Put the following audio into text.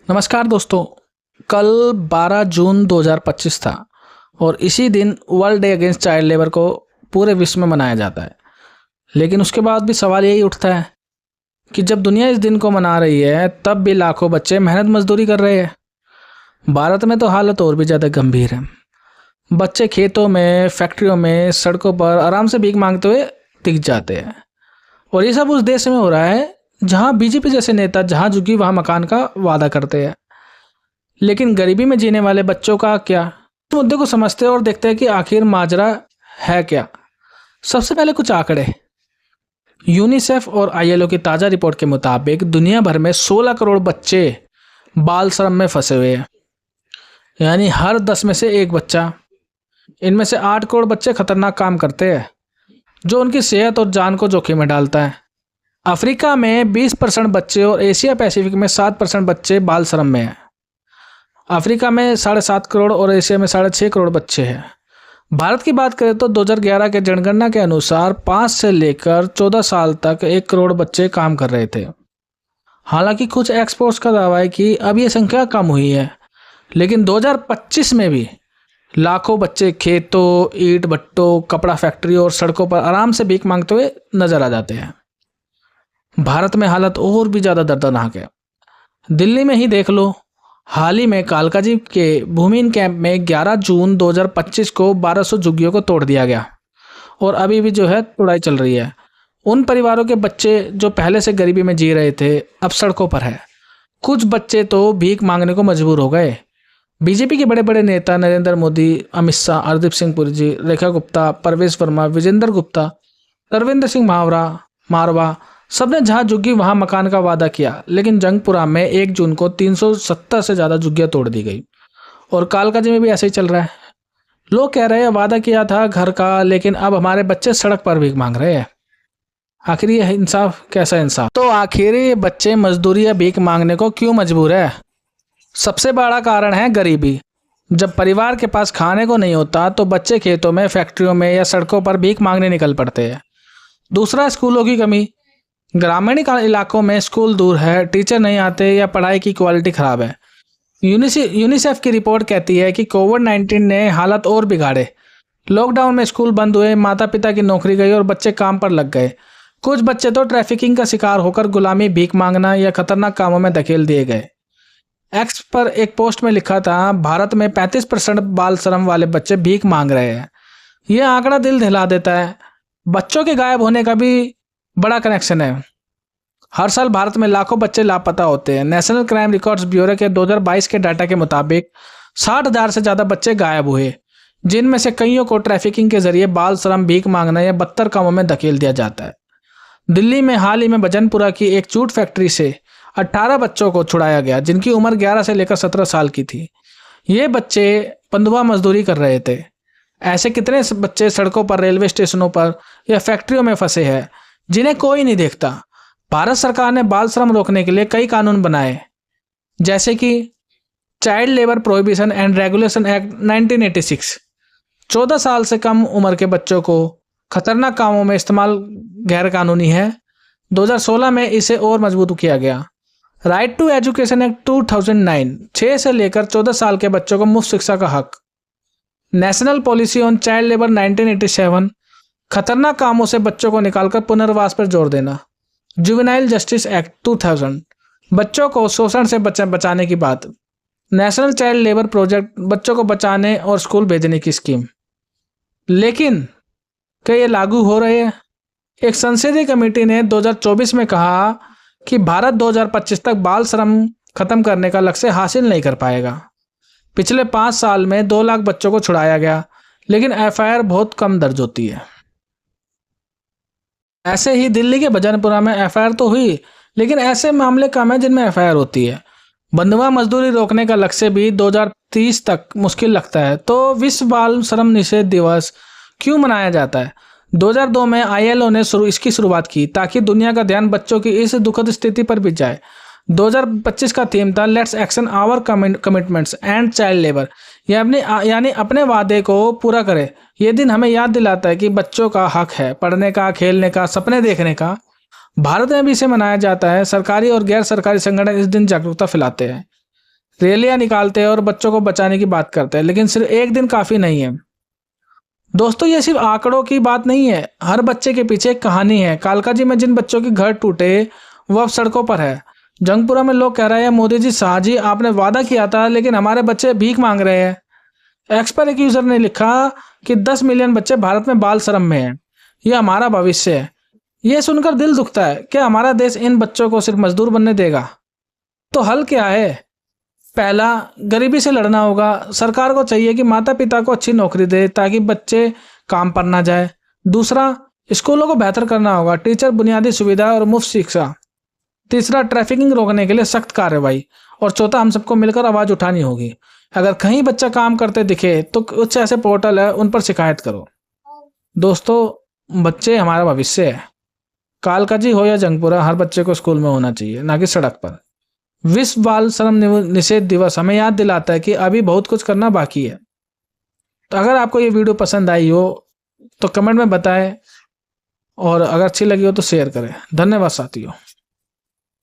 नमस्कार दोस्तों। कल 12 जून 2025 था और इसी दिन world day against child labour को पूरे विश्व में मनाया जाता है। लेकिन उसके बाद भी सवाल यही उठता है कि जब दुनिया इस दिन को मना रही है तब भी लाखों बच्चे मेहनत मजदूरी कर रहे हैं। भारत में तो हालत और भी ज़्यादा गंभीर है। बच्चे खेतों में, फैक्ट्रियों में, सड़कों पर आराम से भीख मांगते हुए दिख जाते हैं। और ये सब उस देश में हो रहा है जहाँ बीजेपी जैसे नेता जहाँ झुकी वहाँ मकान का वादा करते हैं। लेकिन गरीबी में जीने वाले बच्चों का क्या? इस मुद्दे को समझते हैं और देखते हैं कि आखिर माजरा है क्या। सबसे पहले कुछ आंकड़े। यूनिसेफ और आईएलओ की ताज़ा रिपोर्ट के मुताबिक दुनिया भर में 16 करोड़ बच्चे बाल श्रम में फंसे हुए हैं, यानी हर 10 में से एक बच्चा। इनमें से 8 करोड़ बच्चे खतरनाक काम करते हैं जो उनकी सेहत और जान को जोखिम में डालता है। अफ्रीका में 20% बच्चे और एशिया पैसिफिक में 7% बच्चे बाल श्रम में हैं। अफ्रीका में 7.5 करोड़ और एशिया में 6.5 करोड़ बच्चे हैं। भारत की बात करें तो 2011 के जनगणना के अनुसार 5 से लेकर 14 साल तक 1 करोड़ बच्चे काम कर रहे थे। हालांकि कुछ एक्सपर्ट्स का दावा है कि अब ये संख्या कम हुई है, लेकिन 2025 में भी लाखों बच्चे खेतों, ईंट भट्टों, कपड़ा फैक्ट्री और सड़कों पर आराम से भीख मांगते हुए नजर आ जाते हैं। भारत में हालत और भी ज़्यादा दर्दनाक है। दिल्ली में ही देख लो। हाल ही में कालकाजी के भूमिहीन कैंप में 11 जून 2025 को 1200 झुग्गियों को तोड़ दिया गया और अभी भी जो है तोड़ाई चल रही है। उन परिवारों के बच्चे जो पहले से गरीबी में जी रहे थे अब सड़कों पर है। कुछ बच्चे तो भीख मांगने को मजबूर हो गए। बीजेपी के बड़े बड़े नेता नरेंद्र मोदी, अमित शाह, हरदीप सिंह पुरी जी, रेखा गुप्ता, परवेश वर्मा, विजेंद्र गुप्ता, तरविंदर सिंह मारवा सबने जहां झुग्गी वहां मकान का वादा किया, लेकिन जंगपुरा में 1 जून को 370 से ज़्यादा झुग्गियां तोड़ दी गई। और कालकाजी में भी ऐसे ही चल रहा है। लोग कह रहे हैं वादा किया था घर का, लेकिन अब हमारे बच्चे सड़क पर भीख मांग रहे हैं। आखिर ये इंसाफ कैसा इंसाफ? तो आखिर ये बच्चे मजदूरी या भीख मांगने को क्यों मजबूर है? सबसे बड़ा कारण है गरीबी। जब परिवार के पास खाने को नहीं होता तो बच्चे खेतों में, फैक्ट्रियों में या सड़कों पर भीख मांगने निकल पड़ते हैं। दूसरा, स्कूलों की कमी। ग्रामीण इलाकों में स्कूल दूर है, टीचर नहीं आते या पढ़ाई की क्वालिटी ख़राब है। यूनिसेफ की रिपोर्ट कहती है कि कोविड-19 ने हालत और बिगाड़े। लॉकडाउन में स्कूल बंद हुए, माता पिता की नौकरी गई और बच्चे काम पर लग गए। कुछ बच्चे तो ट्रैफिकिंग का शिकार होकर गुलामी, भीख मांगना या खतरनाक कामों में धकेल दिए गए। एक्स पर एक पोस्ट में लिखा था, भारत में 35% बाल श्रम वाले बच्चे भीख मांग रहे हैं। यह आंकड़ा दिल दहला देता है। बच्चों के गायब होने का भी बड़ा कनेक्शन है। हर साल भारत में लाखों बच्चे लापता होते हैं। नेशनल क्राइम रिकॉर्ड्स ब्यूरो के 2022 के डाटा के मुताबिक 60,000 से ज़्यादा बच्चे गायब हुए, जिनमें से कईयों को ट्रैफिकिंग के जरिए बाल श्रम, भीख मांगना या बदतर कामों में धकेल दिया जाता है। दिल्ली में हाल ही में भजनपुरा की एक जूट फैक्ट्री से 18 बच्चों को छुड़ाया गया, जिनकी उम्र 11 से लेकर 17 साल की थी। ये बच्चे बंधुआ मजदूरी कर रहे थे। ऐसे कितने बच्चे सड़कों पर, रेलवे स्टेशनों पर या फैक्ट्रियों में फंसे हैं जिन्हें कोई नहीं देखता। भारत सरकार ने बाल श्रम रोकने के लिए कई कानून बनाए, जैसे कि child labour prohibition and regulation act 1986। 14 साल से कम उम्र के बच्चों को खतरनाक कामों में इस्तेमाल गैर कानूनी है। 2016 में इसे और मजबूत किया गया। राइट टू एजुकेशन एक्ट 2009, 6 से लेकर 14 साल के बच्चों को मुफ्त शिक्षा का हक। National policy on child labour 1987, खतरनाक कामों से बच्चों को निकालकर पुनर्वास पर जोर देना। जुवेनाइल जस्टिस एक्ट 2000, बच्चों को शोषण से बचाने की बात। नेशनल चाइल्ड लेबर प्रोजेक्ट, बच्चों को बचाने और स्कूल भेजने की स्कीम। लेकिन क्या ये लागू हो रहे हैं? एक संसदीय कमेटी ने 2024 में कहा कि भारत 2025 तक बाल श्रम खत्म करने का लक्ष्य हासिल नहीं कर पाएगा। पिछले 5 साल में 2 लाख बच्चों को छुड़ाया गया, लेकिन एफआईआर बहुत कम दर्ज होती है। ऐसे ही दिल्ली के भजनपुरा में एफआईआर तो हुई, लेकिन ऐसे मामले कम है जिनमें एफआईआर होती है। बंधुआ मजदूरी रोकने का लक्ष्य भी 2030 तक मुश्किल लगता है। तो विश्व बाल श्रम निषेध दिवस क्यों मनाया जाता है? 2002 में आईएलओ ने इसकी शुरुआत की ताकि दुनिया का ध्यान बच्चों की इस दुखद स्थिति पर भी जाए। 2025 का थीम था let's action our commitments end child labour, यानी अपने वादे को पूरा करें। ये दिन हमें याद दिलाता है कि बच्चों का हक है पढ़ने का, खेलने का, सपने देखने का। भारत में भी इसे मनाया जाता है। सरकारी और गैर सरकारी संगठन इस दिन जागरूकता फैलाते हैं। रैलियां निकालते हैं और बच्चों को बचाने की बात करते हैं, लेकिन सिर्फ एक दिन काफ़ी नहीं है। दोस्तों, ये सिर्फ आंकड़ों की बात नहीं है, हर बच्चे के पीछे एक कहानी है। कालका जी में जिन बच्चों के घर टूटे वो अब सड़कों पर है। जंगपुरा में लोग कह रहे हैं, मोदी जी, शाह जी, आपने वादा किया था लेकिन हमारे बच्चे भीख मांग रहे हैं। एक्स पर एक यूजर ने लिखा कि 10 मिलियन बच्चे भारत में बाल श्रम में हैं, ये हमारा भविष्य है। ये सुनकर दिल दुखता है। क्या हमारा देश इन बच्चों को सिर्फ मजदूर बनने देगा? तो हल क्या है? पहला, गरीबी से लड़ना होगा। सरकार को चाहिए कि माता पिता को अच्छी नौकरी दे ताकि बच्चे काम पर ना जाए। दूसरा, स्कूलों को बेहतर करना होगा, टीचर, बुनियादी सुविधा और मुफ्त शिक्षा। तीसरा, ट्रैफिकिंग रोकने के लिए सख्त कार्रवाई। और चौथा, हम सबको मिलकर आवाज उठानी होगी। अगर कहीं बच्चा काम करते दिखे तो कुछ ऐसे पोर्टल है, उन पर शिकायत करो। दोस्तों, बच्चे हमारा भविष्य है। कालका जी हो या जंगपुरा, हर बच्चे को स्कूल में होना चाहिए, ना कि सड़क पर। विश्व बाल श्रम निषेध दिवस हमें याद दिलाता है कि अभी बहुत कुछ करना बाकी है। तो अगर आपको ये वीडियो पसंद आई हो तो कमेंट में बताएं, और अगर अच्छी लगी हो तो शेयर करें। धन्यवाद साथियों।